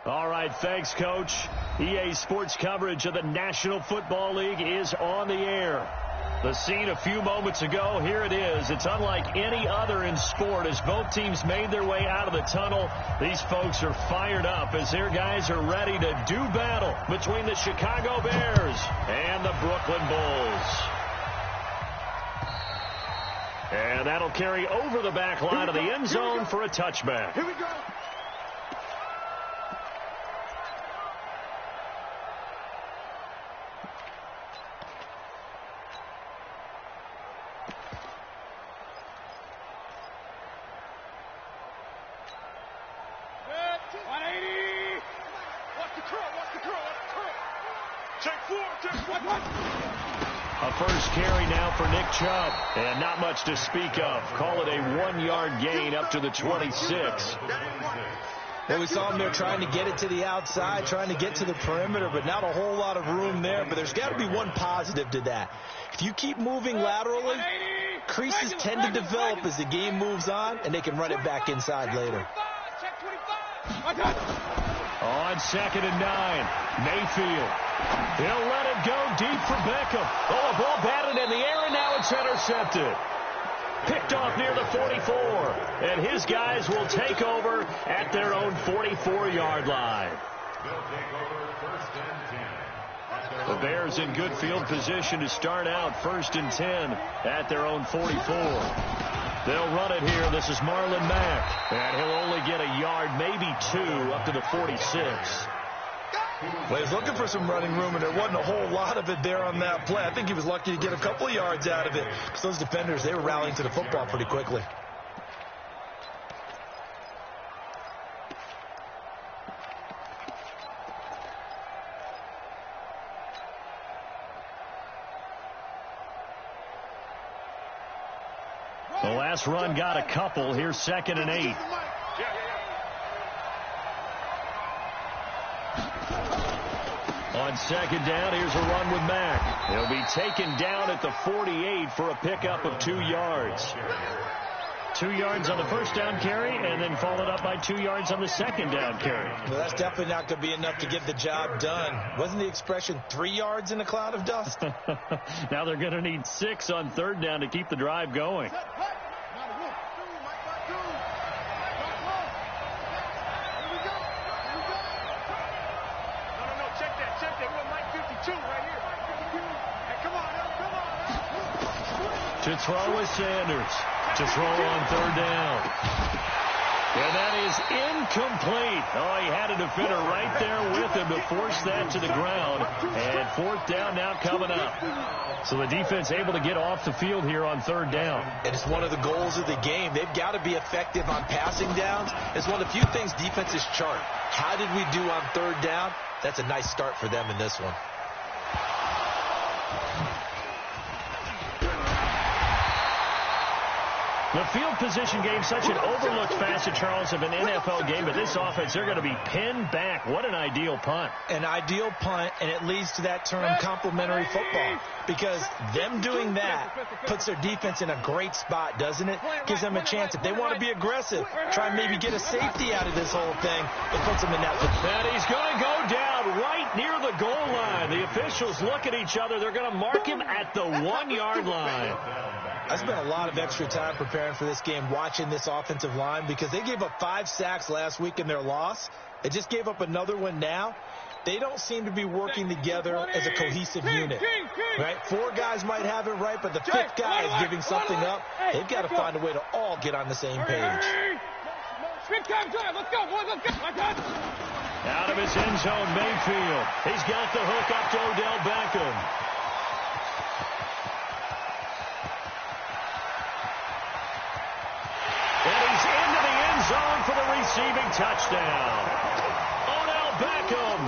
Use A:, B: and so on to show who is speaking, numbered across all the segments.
A: All right, thanks, Coach. EA Sports coverage of the National Football League is on the air. The scene a few moments ago, here it is. It's unlike any other in sport as both teams made their way out of the tunnel. These folks are fired up as their guys are ready to do battle between the Chicago Bears and the Brooklyn Bulls. And that'll carry over the back line of the end zone for a touchback.
B: Here we go.
A: A first carry now for Nick Chubb, and not much to speak of. Call it a 1-yard gain up to the 26.
C: Well, we saw him there trying to get it to the outside, trying to get to the perimeter, but not a whole lot of room there. But there's got to be one positive to that. If you keep moving laterally, creases tend to develop as the game moves on, and they can run it back inside later.
A: On 2nd and 9, Mayfield. He'll let it go deep for Beckham. Oh, a ball batted in the air, and now it's intercepted. Picked off near the 44, and his guys will take over at their own 44-yard line. The Bears in good field position to start out 1st and 10 at their own 44. They'll run it here. This is Marlon Mack, and he'll only get a yard, maybe 2, up to the 46.
C: Well, he's looking for some running room, and there wasn't a whole lot of it there on that play. I think he was lucky to get a couple of yards out of it because those defenders, they were rallying to the football pretty quickly.
A: The last run got a couple. Here's 2nd and 8. On 2nd down, here's a run with Mack. He'll be taken down at the 48 for a pickup of 2 yards. 2 yards on the first down carry, and then followed up by 2 yards on the second down carry.
C: Well, that's definitely not going to be enough to get the job done. Wasn't the expression 3 yards in a cloud of dust?
A: Now they're going to need 6 on 3rd down to keep the drive going. To throw is Sanders. To throw on 3rd down. And that is incomplete. Oh, he had a defender right there with him to force that to the ground. And 4th down now coming up. So the defense able to get off the field here on 3rd down.
C: And it's one of the goals of the game. They've got to be effective on passing downs. It's one of the few things defenses chart. How did we do on 3rd down? That's a nice start for them in this one.
A: The field position game, such an overlooked facet, Charles, of an NFL game, but this offense, they're going to be pinned back. What an ideal punt.
C: An ideal punt, and it leads to that term complementary football, because them doing that puts their defense in a great spot, doesn't it? Gives them a chance. If they want to be aggressive, try and maybe get a safety out of this whole thing, it puts them in that position.
A: And he's going to go down right near the goal line. The officials look at each other. They're going to mark him at the 1-yard line.
C: I spent a lot of extra time preparing for this game, watching this offensive line, because they gave up 5 sacks last week in their loss. They just gave up another one now. They don't seem to be working together as a cohesive unit, right? 4 guys might have it right, but the 5th guy is giving something up. They've got to find a way to all get on the same page.
B: Big time drive. Let's go, boys. Let's go.
A: Out of his end zone, Mayfield. He's got the hook up to Odell Beckham. Zone for the receiving touchdown. Odell Beckham,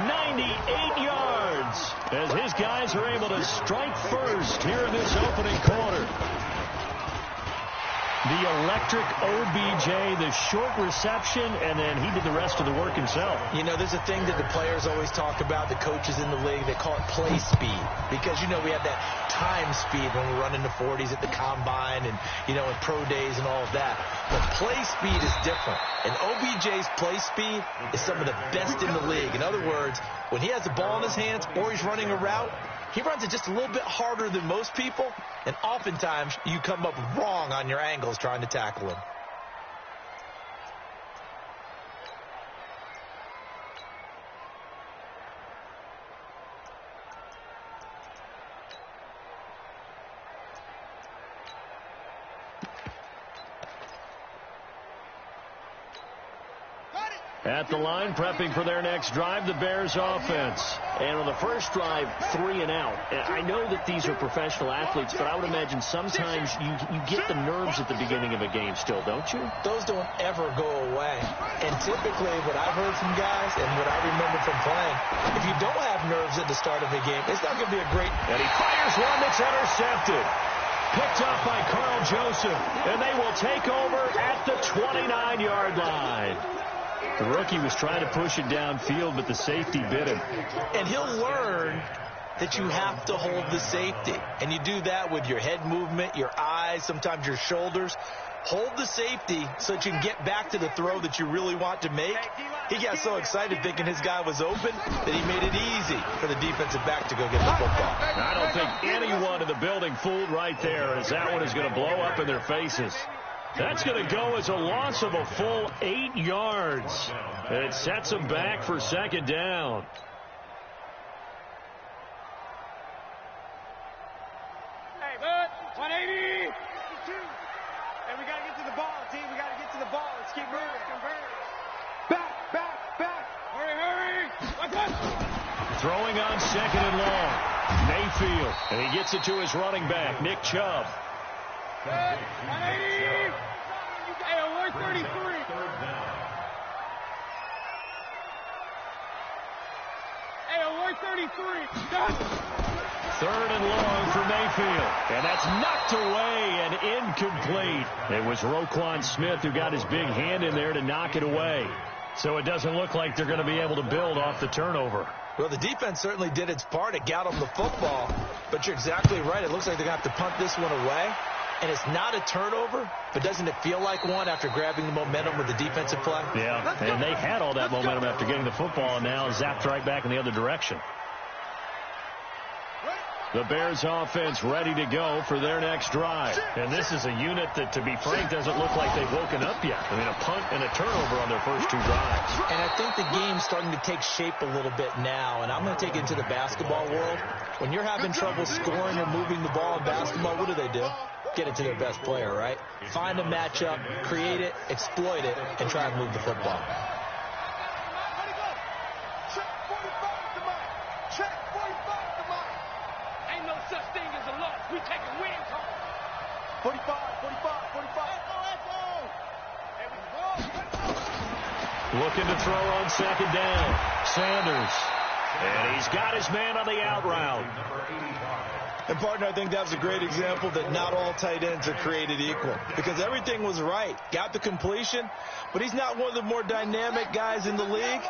A: 98 yards, as his guys are able to strike first here in this opening quarter. The electric OBJ, the short reception, and then he did the rest of the work himself.
C: You know, there's a thing that the players always talk about, the coaches in the league, they call it play speed. Because, you know, we have that time speed when we're running the 40s at the combine and, you know, in pro days and all of that. But play speed is different. And OBJ's play speed is some of the best in the league. In other words, when he has the ball in his hands or he's running a route, he runs it just a little bit harder than most people, and oftentimes you come up wrong on your angles trying to tackle him.
A: At the line, prepping for their next drive, the Bears offense. And on the first drive, 3 and out. I know that these are professional athletes, but I would imagine sometimes you get the nerves at the beginning of a game still, don't you?
C: Those don't ever go away. And typically what I've heard from guys and what I remember from playing, if you don't have nerves at the start of a game, it's not going to be a great...
A: And he fires one that's intercepted. Picked up by Carl Joseph. And they will take over at the 29-yard line. The rookie was trying to push it downfield, but the safety bit him.
C: And he'll learn that you have to hold the safety. And you do that with your head movement, your eyes, sometimes your shoulders. Hold the safety so that you can get back to the throw that you really want to make. He got so excited thinking his guy was open that he made it easy for the defensive back to go get the football.
A: I don't think anyone in the building fooled right there, as that one is going to blow up in their faces. That's going to go as a loss of a full 8 yards. And it sets them back for second down.
B: Hey, bud, 180. 52. Hey, we got to get to the ball, team. We got to get to the ball. Let's keep moving. Back. Hurry. Watch out.
A: Throwing on second and long. Mayfield. And he gets it to his running back, Nick Chubb.
B: 180. Hey, alert 33. Hey, alert 33.
A: Third and long for Mayfield. And that's knocked away and incomplete. It was Roquan Smith who got his big hand in there to knock it away. So it doesn't look like they're going to be able to build off the turnover.
C: Well, the defense certainly did its part. It got them the football. But you're exactly right. It looks like they're going to have to punt this one away. And it's not a turnover, but doesn't it feel like one after grabbing the momentum with the defensive play?
A: Yeah, and they had all that momentum after getting the football, and now zapped right back in the other direction. The Bears offense ready to go for their next drive. And this is a unit that, to be frank, doesn't look like they've woken up yet. I mean, a punt and a turnover on their first 2 drives.
C: And I think the game's starting to take shape a little bit now. And I'm going to take it into the basketball world. When you're having trouble scoring or moving the ball in basketball, what do? Get it to their best player, right? Find a matchup, create it, exploit it, and try and move the football.
B: Ain't no such thing as a loss. We take a win, Carl. 45.
A: Looking to throw on second down. Sanders. And he's got his man on the out route.
C: And, partner, I think that was a great example that not all tight ends are created equal. Because everything was right. Got the completion, but he's not one of the more dynamic guys in the league.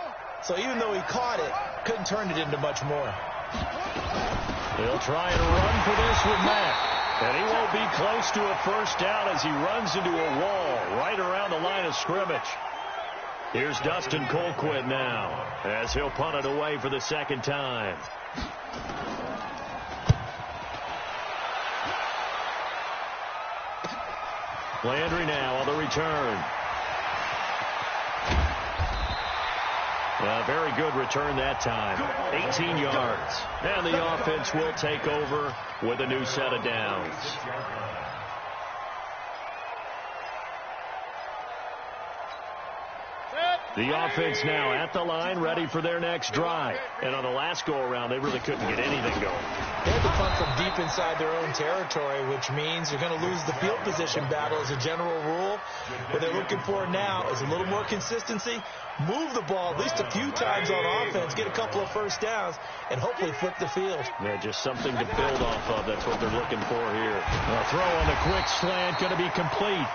C: So even though he caught it, couldn't turn it into much more.
A: He'll try and run for this with Matt. And he won't be close to a first down as he runs into a wall right around the line of scrimmage. Here's Dustin Colquitt now as he'll punt it away for the second time. Landry now on the return. A very good return that time. 18 yards. And the offense will take over with a new set of downs. The offense now at the line, ready for their next drive. And on the last go-around, they really couldn't get anything going.
C: They had to punt from deep inside their own territory, which means you're going to lose the field position battle as a general rule. What they're looking for now is a little more consistency, move the ball at least a few times on offense, get a couple of first downs, and hopefully flip the field.
A: Yeah, just something to build off of. That's what they're looking for here. A throw on the quick slant, going to be complete.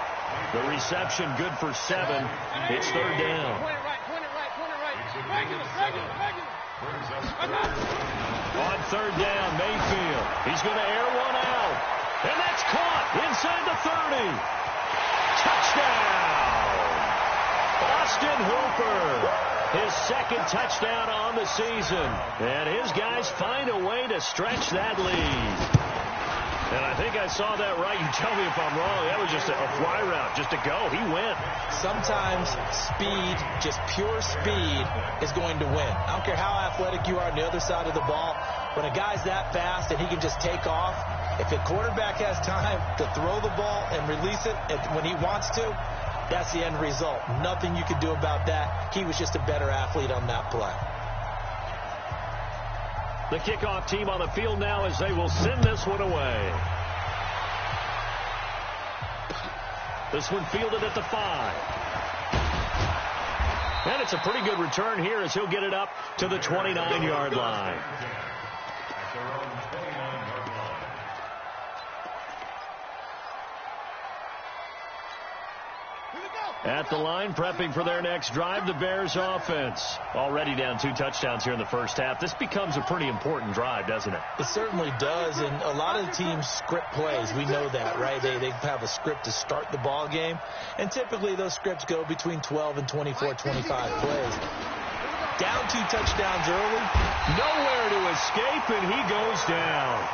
A: The reception good for 7. It's third down.
B: Point it right. Regular.
A: On third down, Mayfield. He's going to air one out. And that's caught inside the 30. Touchdown! Austin Hooper. His second touchdown on the season. And his guys find a way to stretch that lead. And I think I saw that right. You tell me if I'm wrong. That was just a fly route, just to go. He went.
C: Sometimes speed, just pure speed, is going to win. I don't care how athletic you are on the other side of the ball. When a guy's that fast and he can just take off, if a quarterback has time to throw the ball and release it when he wants to, that's the end result. Nothing you can do about that. He was just a better athlete on that play.
A: The kickoff team on the field now as they will send this one away. This one fielded at the 5. And it's a pretty good return here as he'll get it up to the 29-yard line. At the line, prepping for their next drive, the Bears offense. Already down 2 touchdowns here in the first half. This becomes a pretty important drive, doesn't it?
C: It certainly does, and a lot of the teams script plays. We know that, right? They have a script to start the ball game, and typically those scripts go between 12 and 24, 25 plays. Down 2 touchdowns early.
A: Nowhere to escape, and he goes down.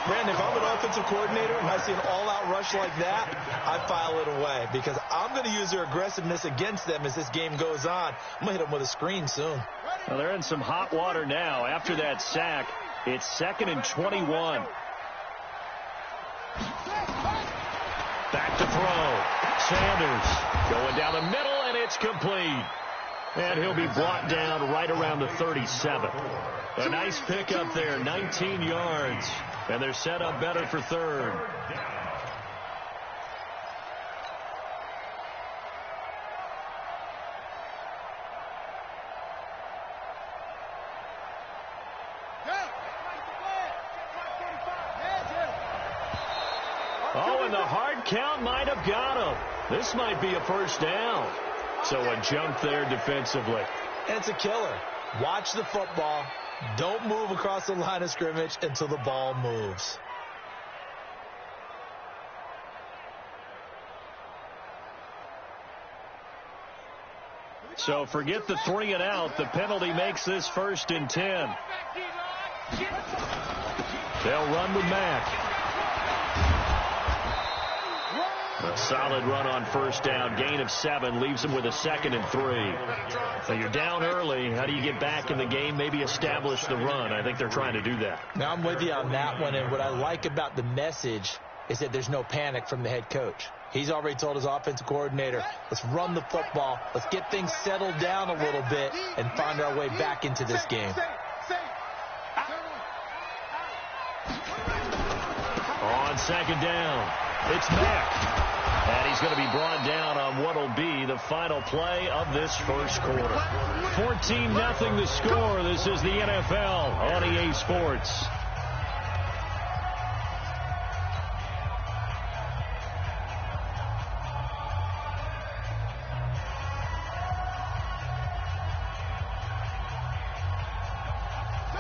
C: Brandon, if I'm an offensive coordinator and I see an all-out rush like that, I file it away because I'm going to use their aggressiveness against them as this game goes on. I'm going to hit them with a screen soon.
A: Well, they're in some hot water now. After that sack, it's 2nd and 21. Back to throw. Sanders going down the middle, and it's complete. And he'll be brought down right around the 37. A nice pickup there, 19 yards. And they're set up better for third. Oh, and the hard count might have got him. This might be a first down. So a jump there defensively.
C: And it's a killer. Watch the football. Don't move across the line of scrimmage until the ball moves.
A: So forget the 3 and out. The penalty makes this 1st and 10. They'll run with Mack. A solid run on first down. Gain of 7 leaves them with a 2nd and 3. So you're down early. How do you get back in the game? Maybe establish the run. I think they're trying to do that.
C: Now I'm with you on that one. And what I like about the message is that there's no panic from the head coach. He's already told his offensive coordinator, let's run the football. Let's get things settled down a little bit and find our way back into this game.
A: On 2nd down, it's Mack. And he's going to be brought down on what will be the final play of this first quarter. 14-0 the score. This is the NFL on EA Sports.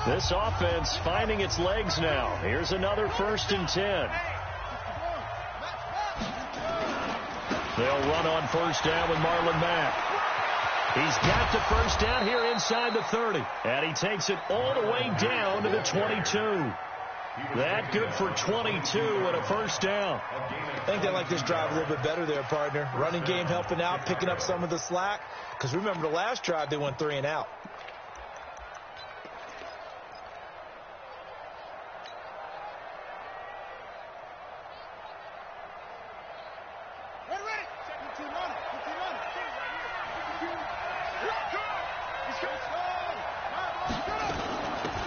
A: This offense finding its legs now. Here's another 1st and 10. They'll run on first down with Marlon Mack. He's got the first down here inside the 30. And he takes it all the way down to the 22. That good for 22 and a first down.
C: I think they like this drive a little bit better there, partner. Running game helping out, picking up some of the slack. Because remember the last drive, they went 3 and out.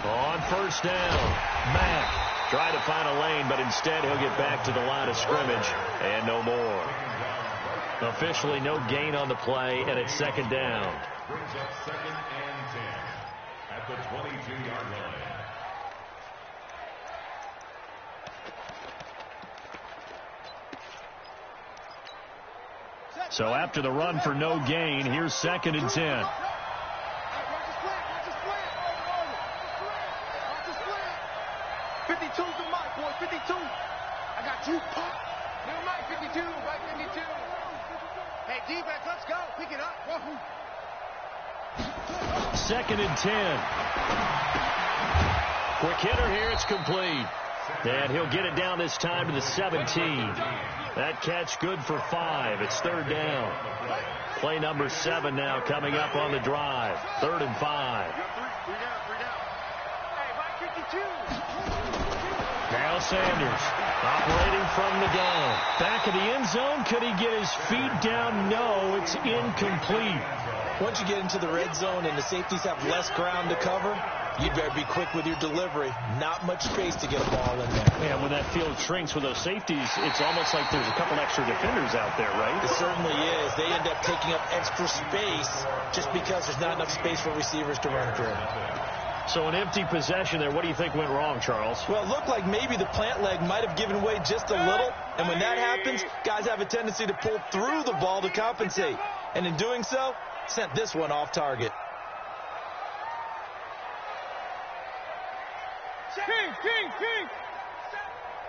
A: On first down, Mack Trying to find a lane, but instead he'll get back to the line of scrimmage and no more. Officially no gain on the play, and it's second down.
D: Brings up 2nd and 10 at the 22-yard line.
A: So after the run for no gain, here's 2nd and 10.
B: 52's the mic, boy. 52. I got you. New mic, 52. Mic 52. Hey, defense, let's go. Pick it up.
A: 2nd and 10. Quick hitter here. It's complete. And he'll get it down this time to the 17. That catch good for 5. It's 3rd down. Play number 7 now coming up on the drive. 3rd and 5.
B: Hey, mic 52.
A: Now Sanders operating from the gun. Back of the end zone. Could he get his feet down? No, it's incomplete.
C: Once you get into the red zone and the safeties have less ground to cover, you better be quick with your delivery. Not much space to get a ball in there.
A: Yeah, when that field shrinks with those safeties, it's almost like there's a couple extra defenders out there, right?
C: It certainly is. They end up taking up extra space just because there's not enough space for receivers to run through.
A: So an empty possession there. What do you think went wrong, Charles?
C: Well, it looked like maybe the plant leg might have given way just a little. And when that happens, guys have a tendency to pull through the ball to compensate. And in doing so, sent this one off target.
B: King.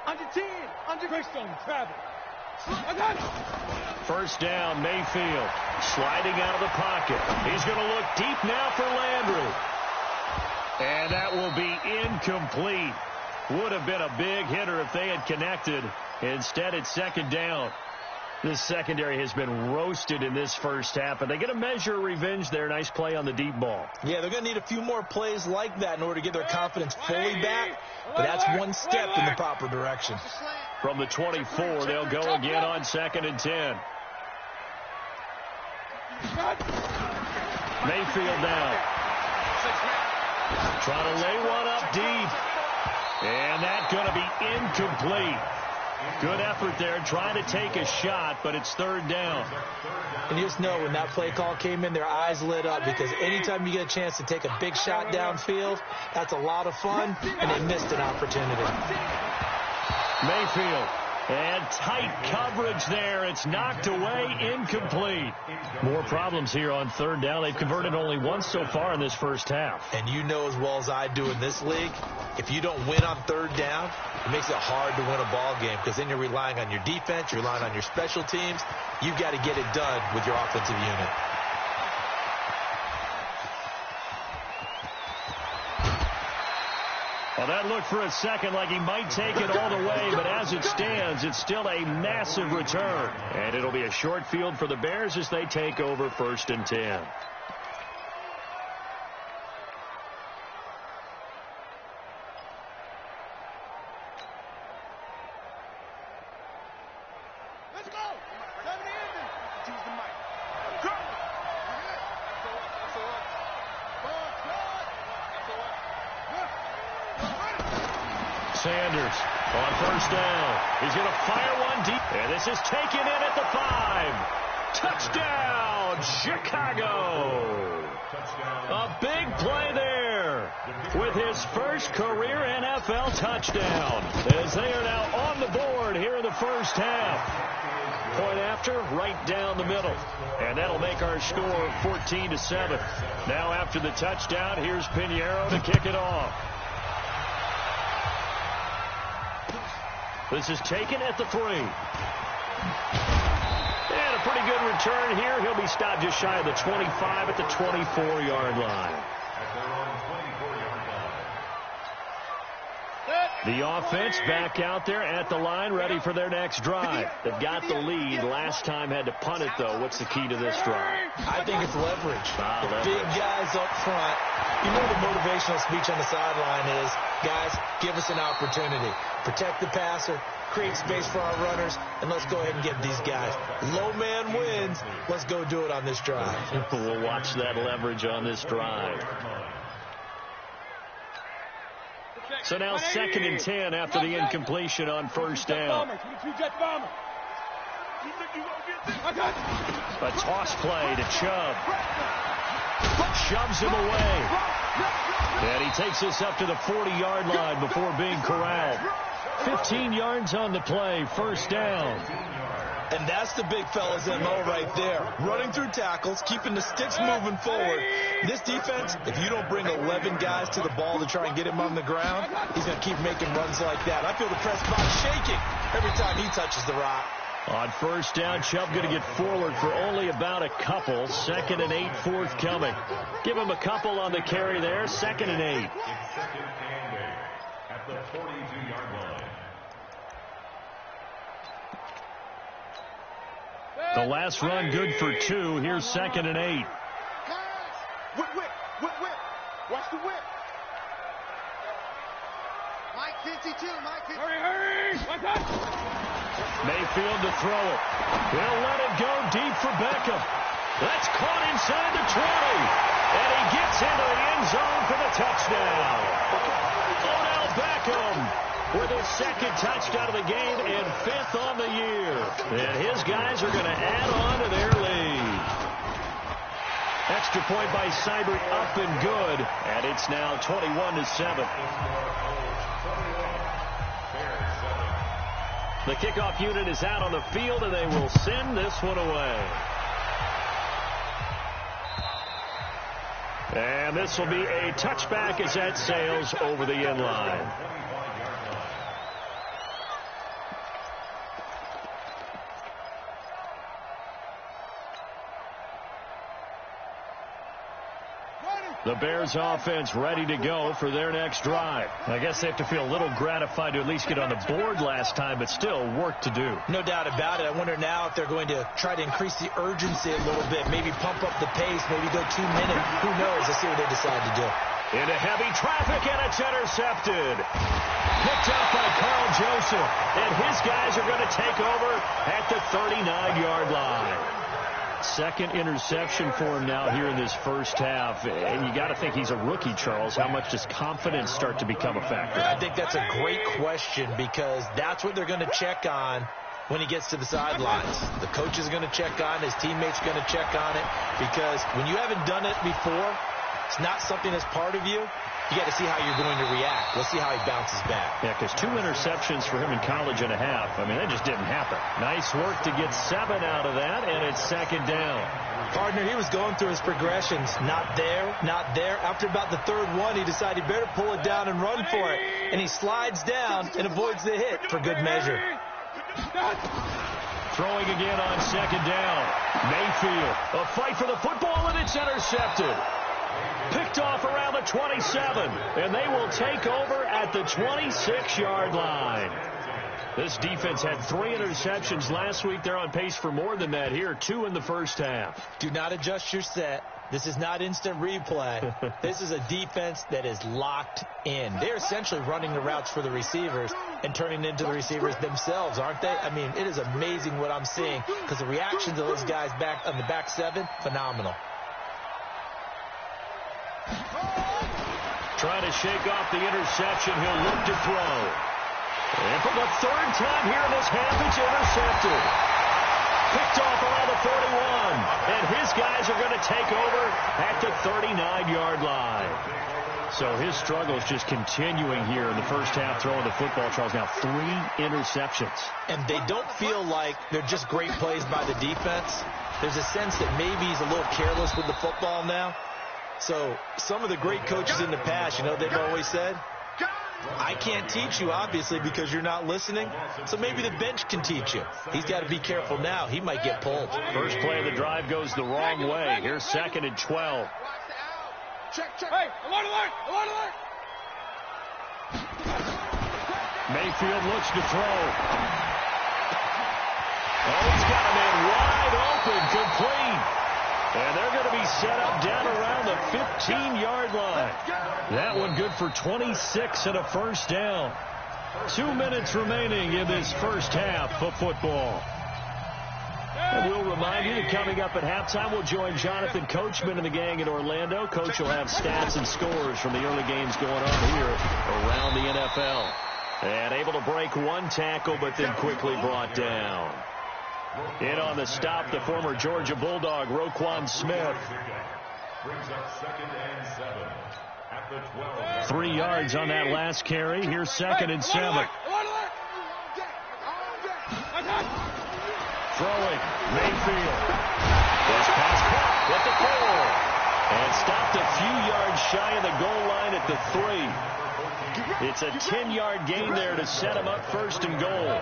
B: Under 10. Under Greystone. Travel. I got it.
A: First down, Mayfield. Sliding out of the pocket. He's going to look deep now for Landry. And that will be incomplete. Would have been a big hitter if they had connected. Instead, it's 2nd down. This secondary has been roasted in this first half, but they get a measure of revenge there. Nice play on the deep ball.
C: Yeah, they're going to need a few more plays like that in order to get their confidence fully back, but that's one step in the proper direction.
A: From the 24, they'll go again on 2nd and 10. Mayfield now. Trying to lay one up deep. And that's going to be incomplete. Good effort there, trying to take a shot, but it's 3rd down.
C: And you just know when that play call came in, their eyes lit up, because anytime you get a chance to take a big shot downfield, that's a lot of fun, and they missed an opportunity.
A: Mayfield, and tight coverage there. It's knocked away, incomplete. More problems here on 3rd down. They've converted only once so far in this first half.
C: And you know as well as I do in this league, if you don't win on 3rd down, it makes it hard to win a ball game, because then you're relying on your defense, you're relying on your special teams. You've got to get it done with your offensive unit.
A: Well, that looked for a second like he might take it all the way, but as it stands, it's still a massive return. And it'll be a short field for the Bears as they take over 1st and 10.
B: Let's go. 7 in. Choose the mic.
A: Sanders on 1st down. He's going to fire one deep. And this is taken in at the 5. Touchdown, Chicago. A big play there with his first career NFL touchdown, as they are now on the board here in the first half. Point after, right down the middle. And that'll make our score 14-7. Now after the touchdown, here's Pinheiro to kick it off. This is taken at the 3. And a pretty good return here. He'll be stopped just shy of the 25 at the 24-yard line. The offense back out there at the line, ready for their next drive. They've got the lead. Last time had to punt it, though. What's the key to this drive?
C: I think it's leverage.
A: Leverage.
C: Big guys up front. You know the motivational speech on the sideline is, guys, give us an opportunity. Protect the passer, create space for our runners, and let's go ahead and get these guys. Low man wins. Let's go do it on this drive.
A: We'll watch that leverage on this drive. So now 2nd and 10 after the incompletion on first down. A toss play to Chubb. Shoves him away. And he takes us up to the 40-yard line before being corralled. 15 yards on the play, first down.
C: And that's the big fella's MO right there. Running through tackles, keeping the sticks moving forward. This defense, if you don't bring 11 guys to the ball to try and get him on the ground, he's going to keep making runs like that. I feel the press box shaking every time he touches the rock.
A: On first down, Chubb going to get forward for only about a couple. 2nd and 8 forthcoming. Give him a couple on the carry there. 2nd and 8.
D: It's 2nd and 8 at the 42-yard line.
A: The last run good for 2. Here's 2nd and 8.
B: Whip. Watch the whip. Mike 52, Mike 52. Hurry.
A: Mayfield to throw it. He'll let it go deep for Beckham. That's caught inside the 20. And he gets into the end zone for the touchdown. Odell Beckham with his 2nd touchdown of the game and 5th on the year. And his guys are going to add on to their lead. Extra point by Seibert up and good. And it's now 21-7. The kickoff unit is out on the field, and they will send this one away. And this will be a touchback as that sails over the end line. The Bears offense ready to go for their next drive. I guess they have to feel a little gratified to at least get on the board last time, but still work to do.
C: No doubt about it. I wonder now if they're going to try to increase the urgency a little bit, maybe pump up the pace, maybe go 2 minutes. Who knows? Let's see what they decide to do.
A: Into heavy traffic, and it's intercepted. Picked up by Carl Joseph, and his guys are going to take over at the 39-yard line. 2nd interception for him now here in this first half. And you got to think he's a rookie, Charles. How much does confidence start to become a factor?
C: I think that's a great question because that's what they're going to check on when he gets to the sidelines. The coach is going to check on, his teammates are going to check on it, because when you haven't done it before, it's not something that's part of you. You got to see how you're going to react. Let's see how he bounces back.
A: Yeah, because 2 interceptions for him in college and a half. I mean, that just didn't happen. Nice work to get 7 out of that, and it's 2nd down.
C: Partner, he was going through his progressions. Not there, not there. After about the 3rd one, he decided he better pull it down and run for it. And he slides down and avoids the hit for good measure.
A: Throwing again on 2nd down. Mayfield, a fight for the football, and it's intercepted. Picked off around the 27, and they will take over at the 26-yard line. This defense had 3 interceptions last week. They're on pace for more than that here, 2 in the first half.
C: Do not adjust your set. This is not instant replay. This is a defense that is locked in. They're essentially running the routes for the receivers and turning into the receivers themselves, aren't they? I mean, it is amazing what I'm seeing because the reactions of those guys back on the back 7, phenomenal.
A: Trying to shake off the interception. He'll look to throw. And for the 3rd time here in this half, it's intercepted. Picked off around the 41. And his guys are going to take over at the 39-yard line. So his struggles just continuing here in the first half throwing the football, Charles. Now 3 interceptions.
C: And they don't feel like they're just great plays by the defense. There's a sense that maybe he's a little careless with the football now. So some of the great coaches in the past, you know, they've always said, I can't teach you, obviously, because you're not listening. So maybe the bench can teach you. He's got to be careful now. He might get pulled.
A: First play of the drive goes the wrong way. Here's 2nd and 12.
B: Check. Hey, alert.
A: Mayfield looks to throw. Oh, he's got a man wide open, complete. And they're going to be set up down around the 15-yard line. That one good for 26 and a first down. 2 minutes remaining in this first half of football. And we'll remind you that coming up at halftime, we'll join Jonathan Coachman and the gang in Orlando. Coach will have stats and scores from the early games going on here around the NFL. And able to break one tackle, but then quickly brought down. In on the stop, the former Georgia Bulldog, Roquan Smith.
D: Brings up 2nd and 7 at the 12.
A: 3 yards on that last carry. Here's 2nd and 7. Throwing, Mayfield. His pass caught at the 4. And stopped a few yards shy of the goal line at the 3. It's a 10-yard gain there to set him up 1st and goal.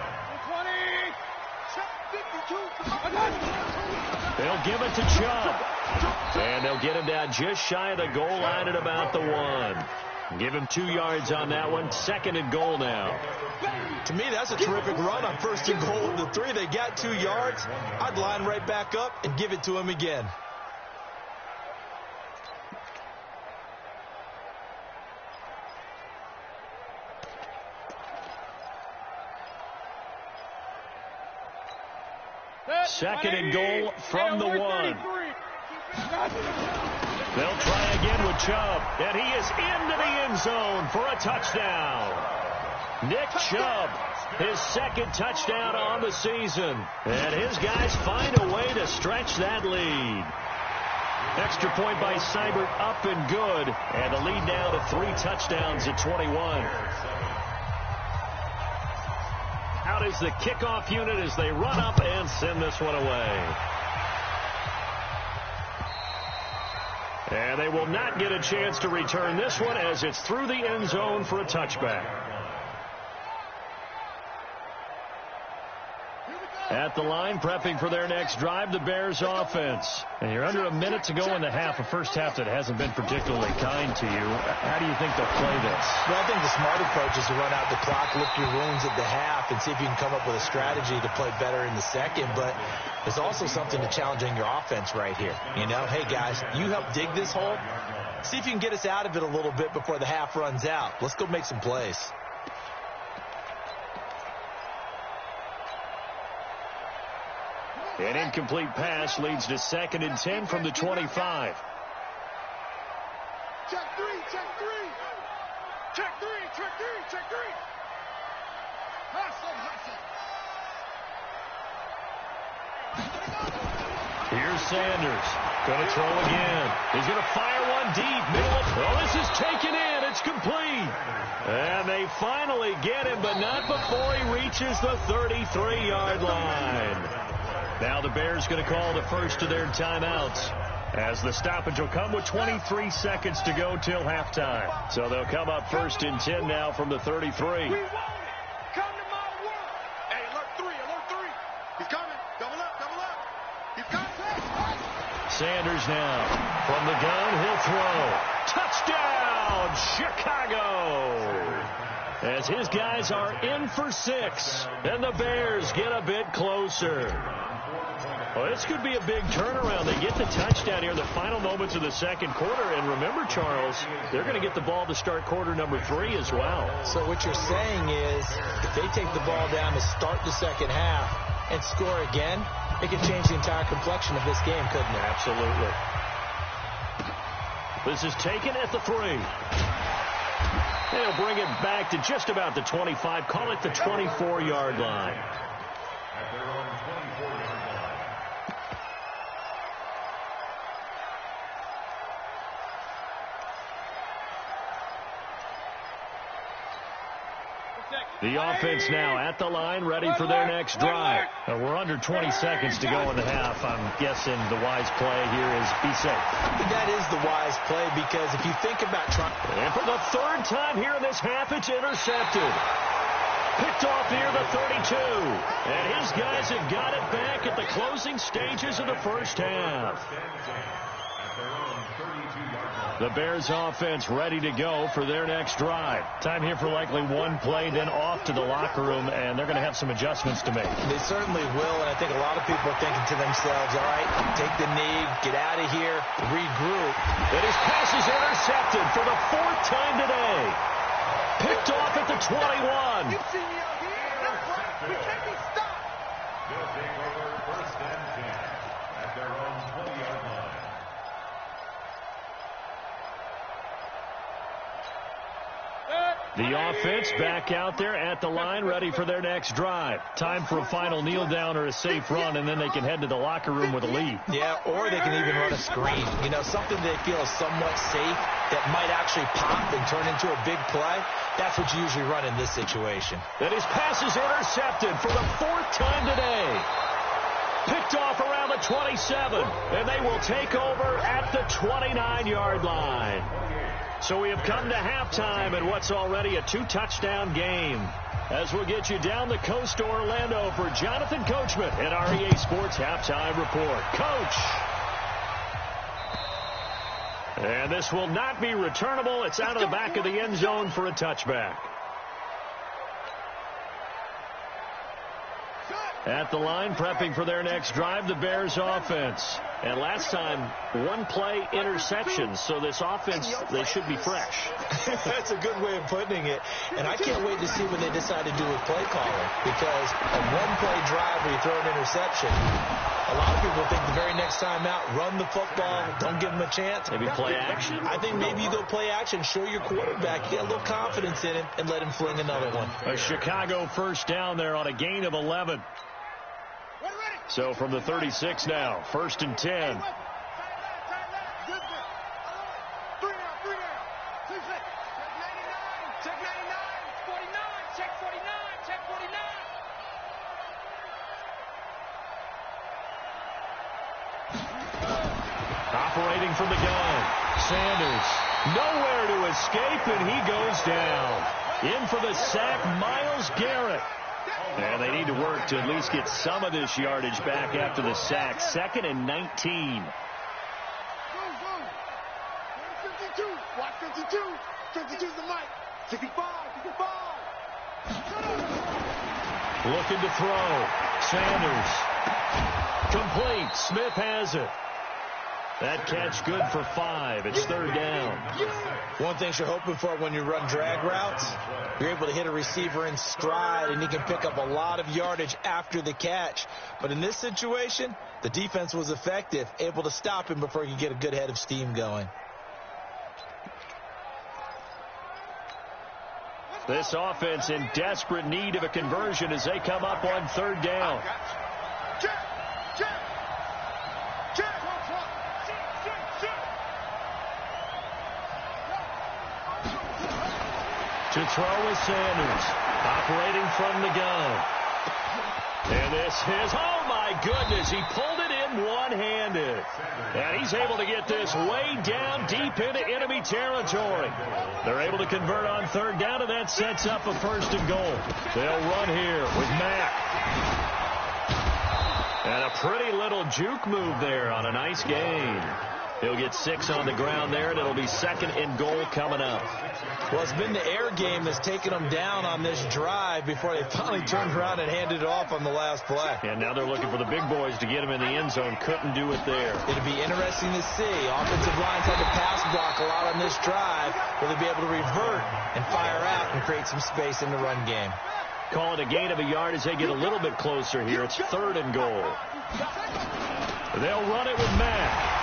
A: They'll give it to Chubb. And they'll get him down just shy of the goal line at about the 1. Give him 2 yards on that one. 2nd and goal now.
C: To me, that's a terrific run on 1st and goal at the 3. They got 2 yards. I'd line right back up and give it to him again.
A: Second and goal from the 1. They'll try again with Chubb, and he is into the end zone for a touchdown. Nick Chubb, his 2nd touchdown on the season. And his guys find a way to stretch that lead. Extra point by Seibert, up and good. And the lead now to 3 touchdowns at 21. Out is the kickoff unit as they run up and send this one away. And they will not get a chance to return this one as it's through the end zone for a touchback. At the line, prepping for their next drive, the Bears offense. And you're under a minute to go in the half, a first half that hasn't been particularly kind to you. How do you think they'll play this?
C: Well, I think the smart approach is to run out the clock, lick your wounds at the half, and see if you can come up with a strategy to play better in the second. But there's also something to challenging your offense right here. You know, hey, guys, you help dig this hole. See if you can get us out of it a little bit before the half runs out. Let's go make some plays.
A: An incomplete pass leads to 2nd and 10 from the 25.
B: Check 3, check 3. Check 3, check 3, check 3.
A: Here's Sanders. Going to throw again. He's going to fire one deep. Middle. Oh, this is taken in. It's complete. And they finally get him, but not before he reaches the 33-yard line. Now the Bears going to call the first of their timeouts, as the stoppage will come with 23 seconds to go till halftime. So they'll come up 1st and 10 now from the 33.
B: We want it. Come to my work. Hey, alert 3, alert 3. He's coming. Double up, double up. He's coming.
A: Sanders now from the gun. He'll throw. Touchdown, Chicago! As his guys are in for 6, and the Bears get a bit closer. Well, this could be a big turnaround. They get the touchdown here in the final moments of the second quarter. And remember, Charles, they're going to get the ball to start quarter number 3 as well.
C: So what you're saying is if they take the ball down to start the second half and score again, it could change the entire complexion of this game, couldn't it?
A: Absolutely. This is taken at the 3. They'll bring it back to just about the 25. Call it the 24-yard line.
D: At their own 24-yard line.
A: The offense now at the line, ready for their next drive. We're under 20 seconds to go in the half. I'm guessing the wise play here is be safe.
C: That is the wise play, because if you think about trying...
A: And for the 3rd time here in this half, it's intercepted. Picked off here, the 32. And his guys have got it back at the closing stages of the first half. The Bears offense ready to go for their next drive. Time here for likely one play, then off to the locker room, and they're going to have some adjustments to make.
C: They certainly will, and I think a lot of people are thinking to themselves, all right, take the knee, get out of here, regroup.
A: And his pass is intercepted for the 4th time today. Picked off at the 21.
B: You see me out here. That's right. We can't be stopped.
D: They'll take over 1st and 10 at their own 20-yard line.
A: The offense back out there at the line, ready for their next drive. Time for a final kneel down or a safe run, and then they can head to the locker room with a lead.
C: Yeah, or they can even run a screen. You know, something they feel is somewhat safe that might actually pop and turn into a big play. That's what you usually run in this situation.
A: And his pass is intercepted for the 4th time today. Picked off around the 27, and they will take over at the 29-yard line. So we have come to halftime in what's already a 2-touchdown game. As we'll get you down the coast to Orlando for Jonathan Coachman at our EA Sports Halftime Report. Coach! And this will not be returnable. It's out of the back of the end zone for a touchback. At the line, prepping for their next drive, the Bears offense. And last time, 1-play interception. So this offense, they should be fresh.
C: That's a good way of putting it. And I can't wait to see what they decide to do with play calling. Because a 1-play drive where you throw an interception, a lot of people think the very next time out, run the football, don't give them a chance.
A: Maybe play action?
C: I think maybe you go play action, show your quarterback, get a little confidence in him, and let him fling another one.
A: A Chicago first down there on a gain of 11. So from the 36 now, 1st and 10. Operating from the gun, Sanders. Nowhere to escape, and he goes down. In for the sack, Myles Garrett. And they need to work to at least get some of this yardage back after the sack. 2nd and 19.
B: Watch 52. 52's the mic. 55.
A: Looking to throw. Sanders. Complete. Smith has it. That catch good for 5. It's 3rd down.
C: One thing you're hoping for when you run drag routes, you're able to hit a receiver in stride, and he can pick up a lot of yardage after the catch. But in this situation, the defense was effective, able to stop him before he could get a good head of steam going.
A: This offense in desperate need of a conversion as they come up on 3rd down. To throw is Sanders, operating from the gun. And this is, oh my goodness, he pulled it in one-handed. And he's able to get this way down deep into enemy territory. They're able to convert on 3rd down, and that sets up a 1st and goal. They'll run here with Mack. And a pretty little juke move there on a nice gain. He'll get 6 on the ground there, and it'll be 2nd and goal coming up.
C: Well, it's been the air game that's taken them down on this drive before they finally turned around and handed it off on the last play.
A: And now they're looking for the big boys to get him in the end zone. Couldn't do it there.
C: It'll be interesting to see. Offensive lines had to pass block a lot on this drive. Will they be able to revert and fire out and create some space in the run game?
A: Call it a gain of a yard as they get a little bit closer here. It's 3rd and goal. They'll run it with Mack.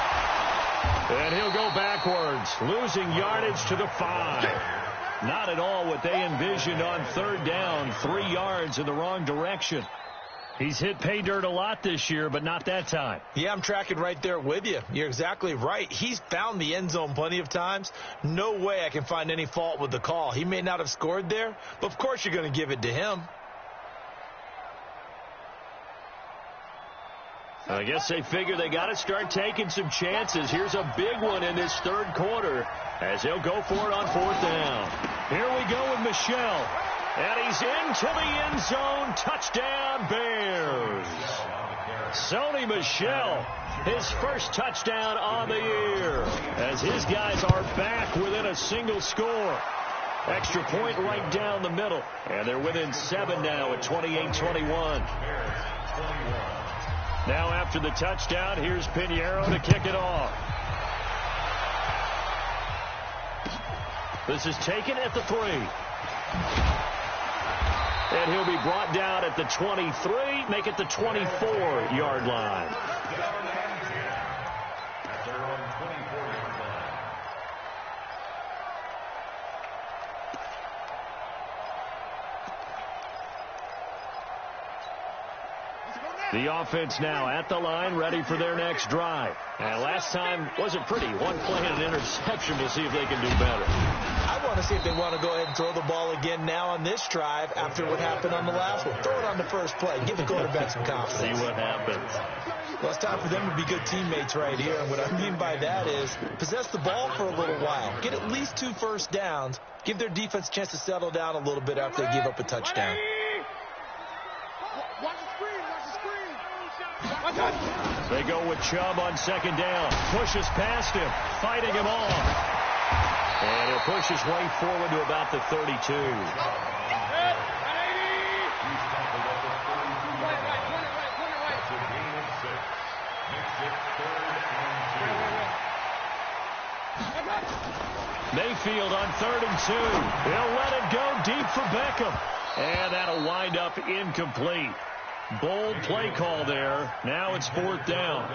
A: And he'll go backwards, losing yardage to the 5. Not at all what they envisioned on 3rd down. 3 yards in the wrong direction. He's hit pay dirt a lot this year, but not that time.
C: Yeah, I'm tracking right there with you. You're exactly right. He's found the end zone plenty of times. No way I can find any fault with the call. He may not have scored there, but of course you're going to give it to him.
A: I guess they figure they got to start taking some chances. Here's a big one in this 3rd quarter as they'll go for it on 4th down. Here we go with Michel. And he's into the end zone. Touchdown, Bears. Sony Michel, his first touchdown on the year as his guys are back within a single score. Extra point right down the middle. And they're within 7 now at 28-21. Now after the touchdown, here's Pinheiro to kick it off. This is taken at the 3. And he'll be brought down at the 23, make it the 24-yard line.
D: At their own 24-yard line.
A: The offense now at the line, ready for their next drive. And last time wasn't pretty. One play and an interception. We'll see if they can do better.
C: I want to see if they want to go ahead and throw the ball again now on this drive after what happened on the last one. Throw it on the first play. Give the quarterback some confidence.
A: See what happens.
C: Well, it's time for them to be good teammates right here. And what I mean by that is possess the ball for a little while. Get at least 2 first downs. Give their defense a chance to settle down a little bit after they give up a touchdown.
B: Watch the screen.
A: They go with Chubb on second down. Pushes past him, fighting him off. And he'll push his way forward to about the 32.
D: He's tackled at the 32-yard line. That's a gain of 6. Makes it 3rd and 2.
A: Mayfield on 3rd and 2. He'll let it go deep for Beckham. And that'll wind up incomplete. Bold play call there. Now it's 4th down.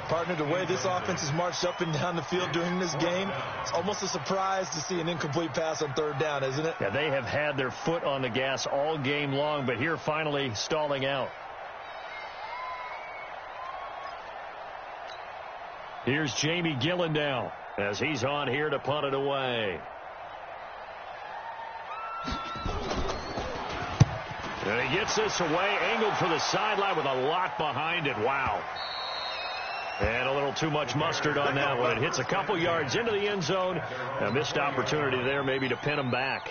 C: Partner, the way this offense has marched up and down the field during this game, it's almost a surprise to see an incomplete pass on 3rd down, isn't it?
A: Yeah, they have had their foot on the gas all game long, but here finally stalling out. Here's Jamie Gillen now as he's on here to punt it away. And he gets this away, angled for the sideline with a lot behind it. Wow. And a little too much mustard on that one. It hits a couple yards into the end zone. A missed opportunity there maybe to pin him back.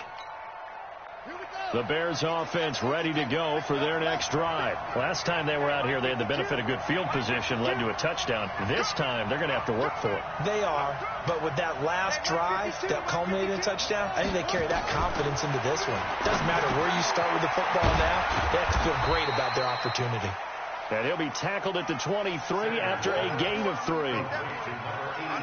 A: The Bears offense ready to go for their next drive. Last time they were out here, they had the benefit of good field position, led to a touchdown. This time, they're going to have to work for it.
C: They are, but with that last drive that culminated in a touchdown, I think they carry that confidence into this one. Doesn't matter where you start with the football now, they have to feel great about their opportunity.
A: And he'll be tackled at the 23 after a gain of 3.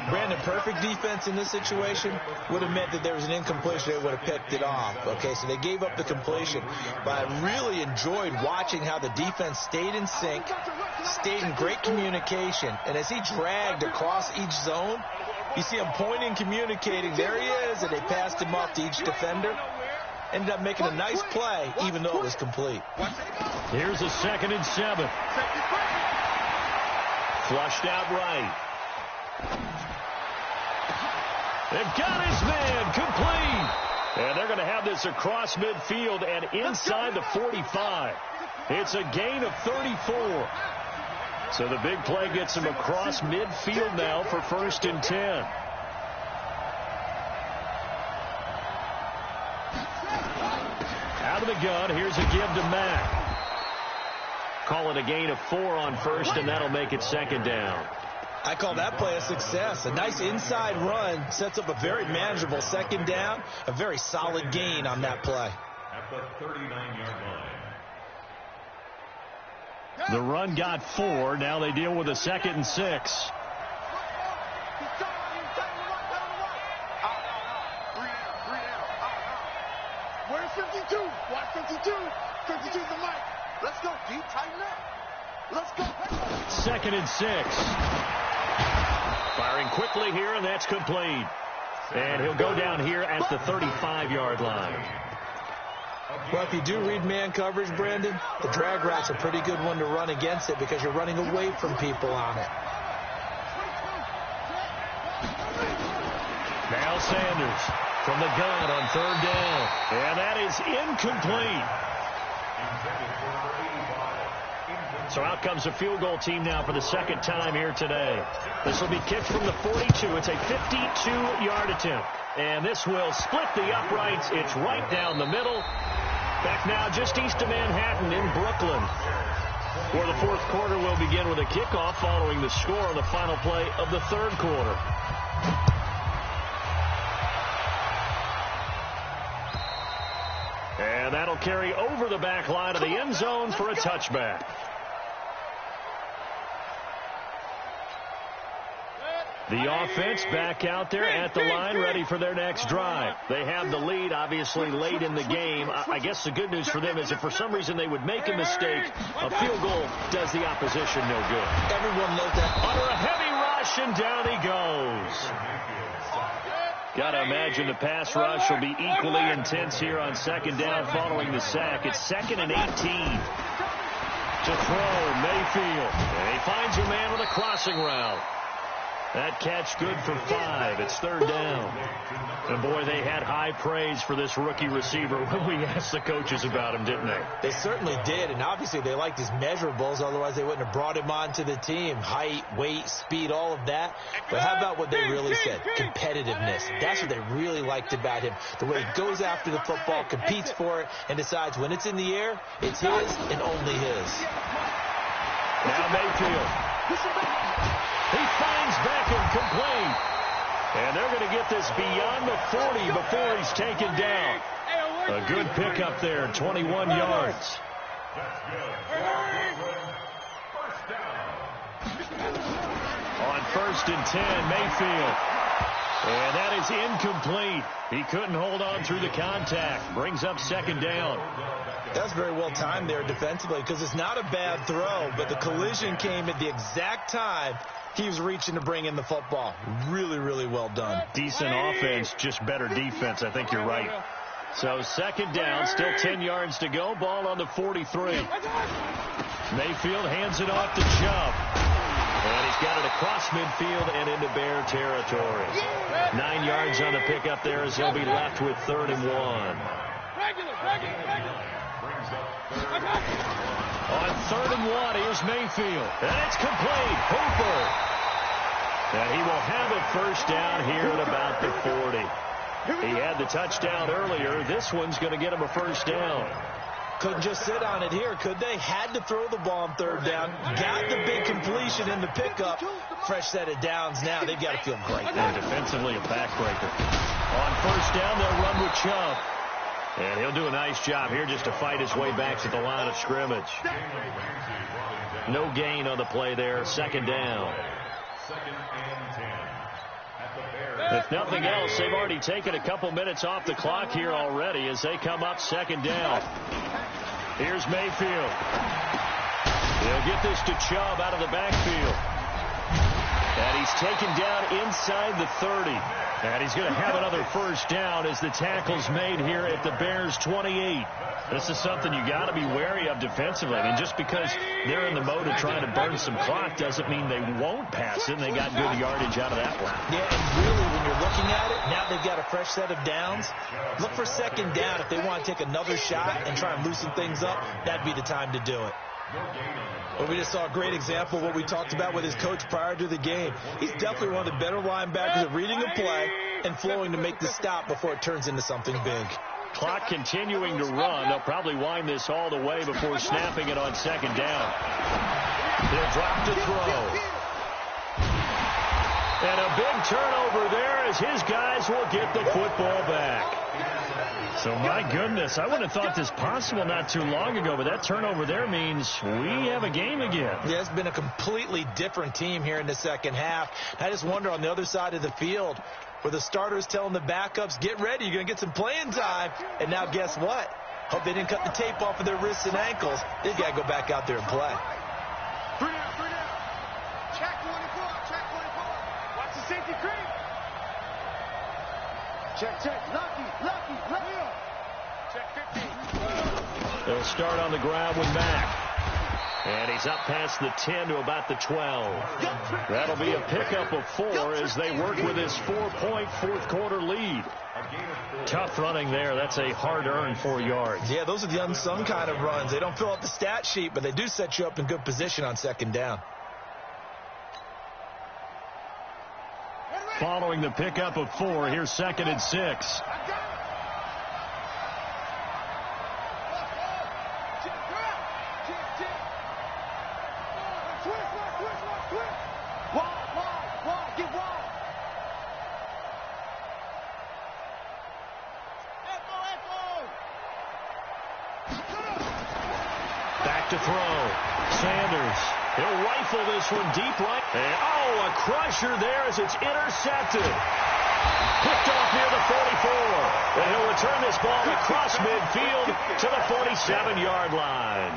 C: Brandon, perfect defense in this situation would have meant that there was an incompletion. They would have picked it off. Okay, so they gave up the completion. But I really enjoyed watching how the defense stayed in sync, stayed in great communication. And as he dragged across each zone, you see him pointing, communicating. There he is, and they passed him off to each defender. Ended up making a nice play, even though it was complete.
A: Here's a 2nd and 7. Flushed out right. They've got his man complete. And they're going to have this across midfield and inside the 45. It's a gain of 34. So the big play gets him across midfield now for 1st and 10. Out of the gun, here's a give to Mack. Call it a gain of 4 on 1st, and that'll make it 2nd down.
C: I call that play a success. A nice inside run sets up a very manageable 2nd down. A very solid gain on that play.
D: At the 39-yard line.
A: The run got 4. Now they deal with a 2nd and 6.
B: Where's 52? Watch 52. 52's the mic. Let's go, D. Tighten up. Let's go.
A: 2nd and 6. Firing quickly here, and that's complete. And he'll go down here at the 35-yard line.
C: Well, if you do read man coverage, Brandon, the drag route's a pretty good one to run against it because you're running away from people on it.
A: Now Sanders from the gun on 3rd down. And that is incomplete. So out comes the field goal team now for the 2nd time here today. This will be kicked from the 42. It's a 52-yard attempt. And this will split the uprights. It's right down the middle. Back now just east of Manhattan in Brooklyn, where the 4th quarter will begin with a kickoff following the score on the final play of the 3rd quarter. And that'll carry over the back line of the end zone for a touchback. The offense back out there at the line, ready for their next drive. They have the lead, obviously, late in the game. I guess the good news for them is if for some reason they would make a mistake, a field goal does the opposition no good.
C: Everyone knows that.
A: Under a heavy rush, and down he goes. Got to imagine the pass rush will be equally intense here on second down following the sack. It's 2nd and 18. To throw, Mayfield. And he finds a man with a crossing route. That catch good for 5. It's 3rd down. And, boy, they had high praise for this rookie receiver when we asked the coaches about him, didn't they?
C: They certainly did, and obviously they liked his measurables. Otherwise, they wouldn't have brought him onto the team. Height, weight, speed, all of that. But how about what they really said? Competitiveness. That's what they really liked about him. The way he goes after the football, competes for it, and decides when it's in the air, it's his and only his.
A: Now Mayfield. He finds Beckham complete. And they're going to get this beyond the 40 before he's taken down. A good pickup there, 21 yards. On 1st and 10, Mayfield. And that is incomplete. He couldn't hold on through the contact. Brings up 2nd down.
C: That's very well timed there defensively because it's not a bad throw, but the collision came at the exact time he was reaching to bring in the football. Really, really well done.
A: Decent offense, just better defense. I think you're right. So 2nd down, still 10 yards to go. Ball on the 43. Mayfield hands it off to Chubb. And he's got it across midfield and into Bear territory. 9 yards on the pickup there as he'll be left with 3rd and 1. On 3rd and 1, here's Mayfield. And it's complete. Hooper. And he will have it 1st down here at about the 40. He had the touchdown earlier. This one's going to get him a 1st down.
C: Couldn't just sit on it here, could they? Had to throw the ball on 3rd down. Got the big completion in the pickup. Fresh set of downs now. They've got to feel great.
A: And defensively, a backbreaker. On 1st down, they'll run with Chubb. And he'll do a nice job here just to fight his way back to the line of scrimmage. No gain on the play there. 2nd down. If nothing else, they've already taken a couple minutes off the clock here already as they come up 2nd down. Here's Mayfield. He'll get this to Chubb out of the backfield. And he's taken down inside the 30. And he's going to have another 1st down as the tackle's made here at the Bears' 28. This is something you got to be wary of defensively. I mean, just because they're in the mode of trying to burn some clock doesn't mean they won't pass it. And they got good yardage out of that one.
C: Yeah, and really, when you're looking at it, now they've got a fresh set of downs. Look for 2nd down. If they want to take another shot and try and loosen things up, that'd be the time to do it. Well, we just saw a great example of what we talked about with his coach prior to the game. He's definitely one of the better linebackers at reading a play and flowing to make the stop before it turns into something big.
A: Clock continuing to run. They'll probably wind this all the way before snapping it on 2nd down. They'll drop to throw. And a big turnover there as his guys will get the football back. So, my goodness, I wouldn't have thought this possible not too long ago, but that turnover there means we have a game again.
C: Yeah, it's been a completely different team here in the 2nd half. I just wonder on the other side of the field where the starters telling the backups, get ready, you're going to get some playing time. And now guess what? Hope they didn't cut the tape off of their wrists and ankles. They've got to go back out there and play.
B: 3 down. Check 24. Watch the safety creep. Check. Lucky. Check 15.
A: They'll start on the ground with Mack. And he's up past the 10 to about the 12. That'll be a pickup of 4 as they work with his 4-point 4th quarter lead. Tough running there. That's a hard-earned 4 yards.
C: Yeah, those are the unsung kind of runs. They don't fill up the stat sheet, but they do set you up in good position on 2nd down.
A: Following the pickup of 4, here's 2nd and 6. Back to throw. Sanders. He'll rifle this one deep right. And, oh, a crusher there as it's intercepted. Picked off near the 44. And he'll return this ball across midfield to the 47-yard line.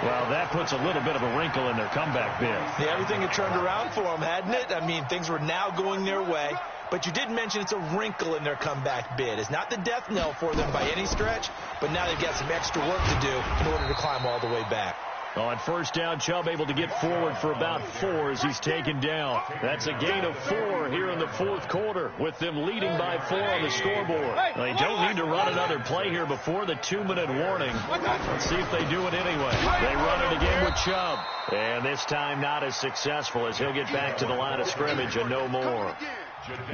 A: Well, that puts a little bit of a wrinkle in their comeback bid.
C: Yeah, everything had turned around for them, hadn't it? I mean, things were now going their way. But you did mention it's a wrinkle in their comeback bid. It's not the death knell for them by any stretch, but now they've got some extra work to do in order to climb all the way back.
A: On first down, Chubb able to get forward for about 4 as he's taken down. That's a gain of 4 here in the fourth quarter with them leading by 4 on the scoreboard. They don't need to run another play here before the 2-minute warning. Let's see if they do it anyway. They run it again with Chubb. And this time not as successful as he'll get back to the line of scrimmage and no more.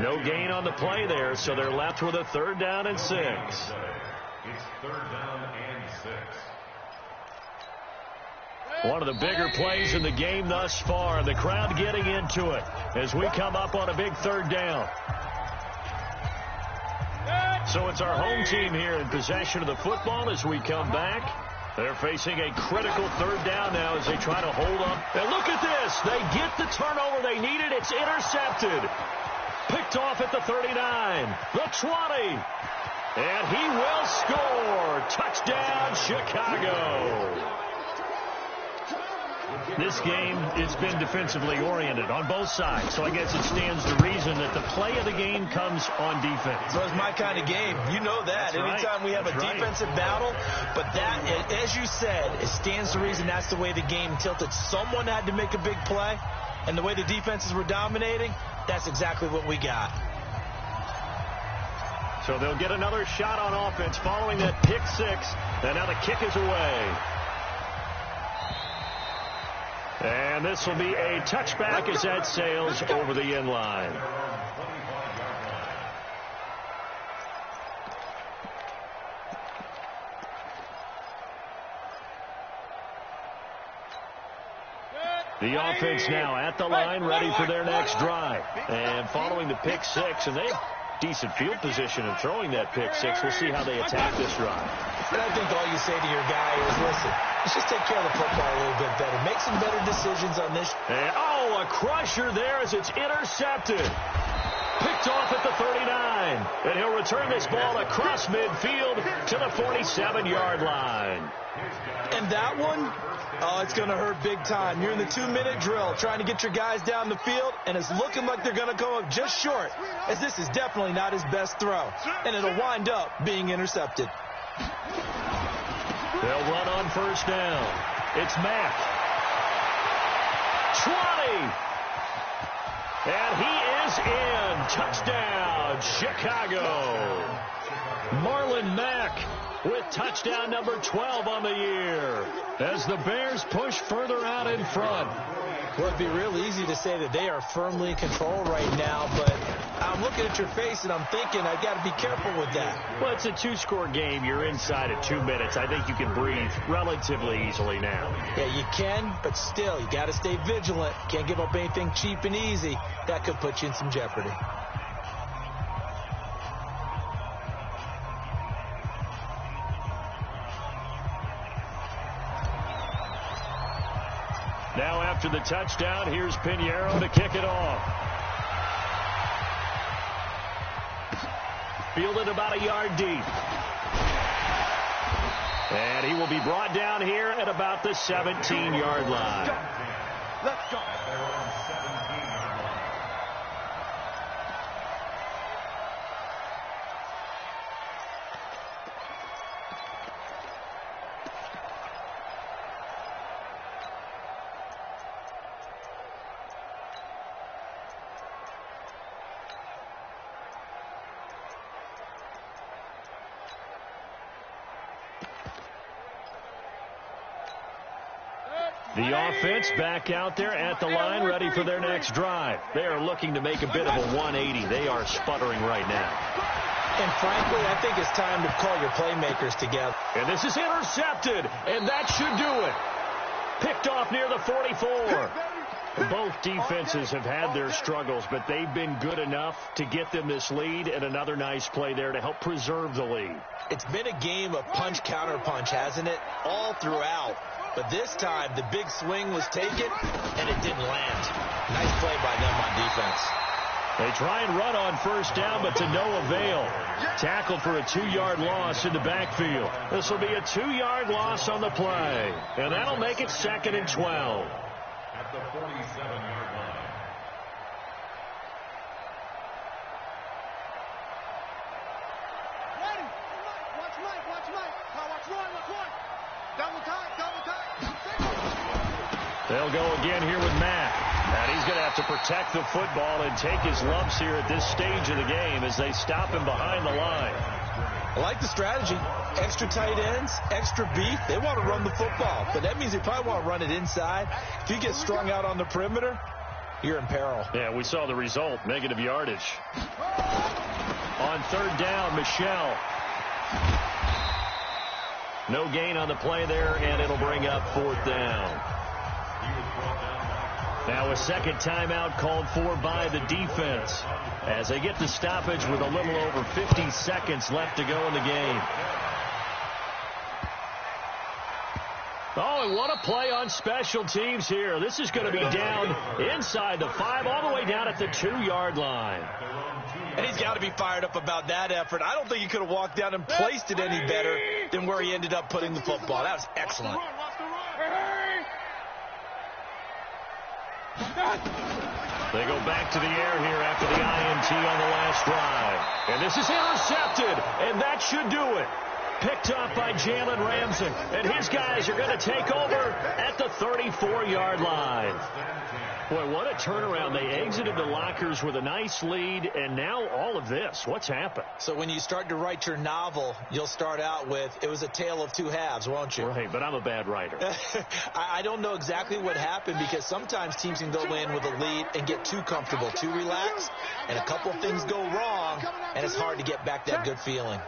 A: No gain on the play there, so they're left with a 3rd down and 6.
D: It's 3rd down and 6.
A: One of the bigger plays in the game thus far. The crowd getting into it as we come up on a big 3rd down. So it's our home team here in possession of the football as we come back. They're facing a critical 3rd down now as they try to hold up. And look at this. They get the turnover they needed. It's intercepted. Picked off at the 39, the 20. And he will score. Touchdown, Chicago. This game, it's been defensively oriented on both sides, so I guess it stands to reason that the play of the game comes on defense.
C: So it's my kind of game. You know that.
A: That's
C: Anytime we have a defensive battle, but that, as you said, it stands to reason that's the way the game tilted. Someone had to make a big play, and the way the defenses were dominating, that's exactly what we got.
A: So they'll get another shot on offense following that pick 6, and now the kick is away. And this will be a touchback as that sails over the end line. The offense now at the line, ready for their next drive. And following the pick 6, and they have decent field position in throwing that pick 6. We'll see how they attack this drive.
C: And I think all you say to your guy is, listen, let's just take care of the football a little bit better. Make some better decisions on this.
A: And, oh, a crusher there as it's intercepted. Picked off at the 39. And he'll return this ball across midfield to the 47-yard line.
C: And that one, oh, it's going to hurt big time. You're in the 2-minute drill trying to get your guys down the field, and it's looking like they're going to come up just short, as this is definitely not his best throw. And it'll wind up being intercepted.
A: They'll run on first down. It's Mack. 20. And he is in. Touchdown, Chicago. Marlon Mack with touchdown number 12 on the year as the Bears push further out in front.
C: Well, it'd be real easy to say that they are firmly in control right now, but I'm looking at your face and I'm thinking I've got to be careful with that.
A: Well, it's a 2-score game. You're inside at 2 minutes. I think you can breathe relatively easily now.
C: Yeah, you can, but still, you got to stay vigilant. Can't give up anything cheap and easy. That could put you in some jeopardy.
A: Now after the touchdown, here's Pinheiro to kick it off. Fielded about a yard deep. And he will be brought down here at about the 17-yard line.
B: Let's go.
A: The offense back out there at the line, ready for their next drive. They are looking to make a bit of a 180. They are sputtering right now.
C: And frankly, I think it's time to call your playmakers together.
A: And this is intercepted, and that should do it. Picked off near the 44. Both defenses have had their struggles, but they've been good enough to get them this lead, and another nice play there to help preserve the lead.
C: It's been a game of punch-counter-punch, hasn't it? All throughout. But this time, the big swing was taken, and it didn't land. Nice play by them on defense.
A: They try and run on first down, but to no avail. Tackled for a 2-yard loss in the backfield. This will be a 2-yard loss on the play. And that'll make it 2nd and 12.
D: At the 47-yard line.
B: Ready. Watch Mike. Now watch Roy. Double tight.
A: They'll go again here with Mack. And he's going to have to protect the football and take his lumps here at this stage of the game as they stop him behind the line.
C: I like the strategy. Extra tight ends, extra beef. They want to run the football, but that means they probably want to run it inside. If you get strung out on the perimeter, you're in peril.
A: Yeah, we saw the result, negative yardage. On 3rd down, Michelle. No gain on the play there, and it'll bring up 4th down. Now a second timeout called for by the defense as they get the stoppage with a little over 50 seconds left to go in the game. Oh, and what a play on special teams here. This is going to be down inside the 5, all the way down at the 2-yard line.
C: And he's got to be fired up about that effort. I don't think he could have walked down and placed it any better than where he ended up putting the football. That was excellent.
A: They go back to the air here after the INT on the last drive. And this is intercepted, and that should do it. Picked up by Jalen Ramsey, and his guys are going to take over at the 34-yard line. Boy, what a turnaround. They exited the lockers with a nice lead, and now all of this. What's happened?
C: So when you start to write your novel, you'll start out with, it was a tale of two halves, won't you?
A: Right, but I'm a bad writer.
C: I don't know exactly what happened because sometimes teams can go in with a lead and get too comfortable, too relaxed, and a couple of things go wrong, and it's hard to get back that good feeling.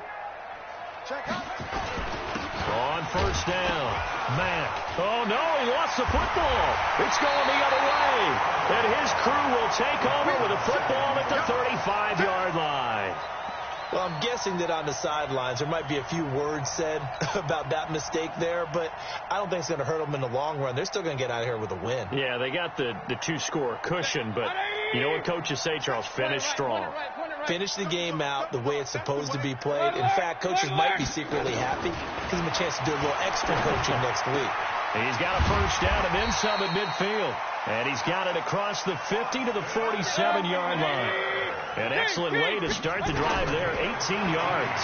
A: On first down, Mack. Oh, no, he lost the football. It's going the other way. And his crew will take over with a football at the 35-yard line.
C: Well, I'm guessing that on the sidelines there might be a few words said about that mistake there, but I don't think it's going to hurt them in the long run. They're still going to get out of here with a win.
A: Yeah, they got the 2-score cushion, but you know what coaches say, Charles? Finish strong.
C: Finish the game out the way it's supposed to be played. In fact, coaches might be secretly happy. Gives them a chance to do a little extra coaching next week.
A: He's got a first down and then some at midfield. And he's got it across the 50 to the 47-yard line. An excellent way to start the drive there, 18 yards.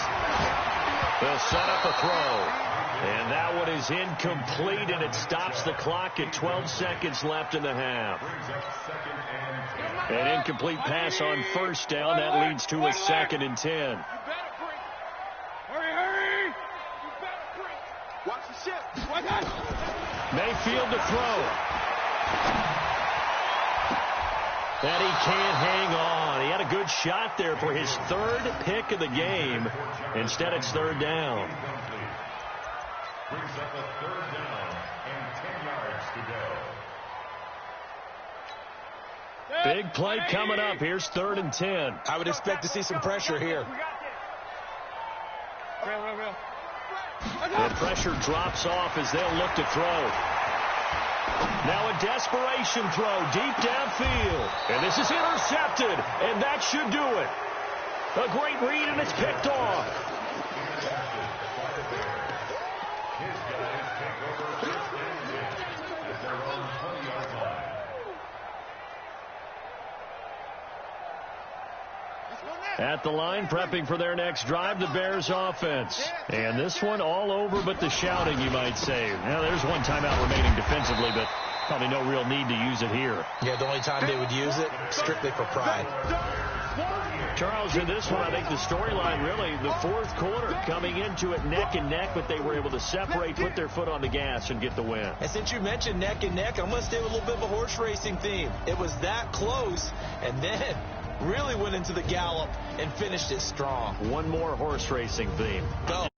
A: They'll set up a throw. And that one is incomplete, and it stops the clock at 12 seconds left in the half. An incomplete pass on first down. That leads to a 2nd and 10.
B: Watch the shift.
A: Mayfield to throw. And he can't hang on. He had a good shot there for his 3rd pick of the game. Instead, it's 3rd down.
D: Brings up a 3rd down and 10 yards to go.
A: Big play coming up. Here's 3rd and 10.
C: I would expect to see some pressure here.
A: The pressure drops off as they'll look to throw. Now a desperation throw deep downfield. And this is intercepted, and that should do it. A great read, and it's picked off. At the line, prepping for their next drive, the Bears offense. And this one all over but the shouting, you might say. Now, there's one timeout remaining defensively, but probably no real need to use it here.
C: Yeah, the only time they would use it, strictly for pride.
A: Charles, in this one, I think the storyline really, the 4th quarter, coming into it neck and neck, but they were able to separate, put their foot on the gas, and get the win.
C: And since you mentioned neck and neck, I'm going to stay with a little bit of a horse racing theme. It was that close, and then really went into the gallop and finished it strong.
A: One more horse racing theme.
C: Go.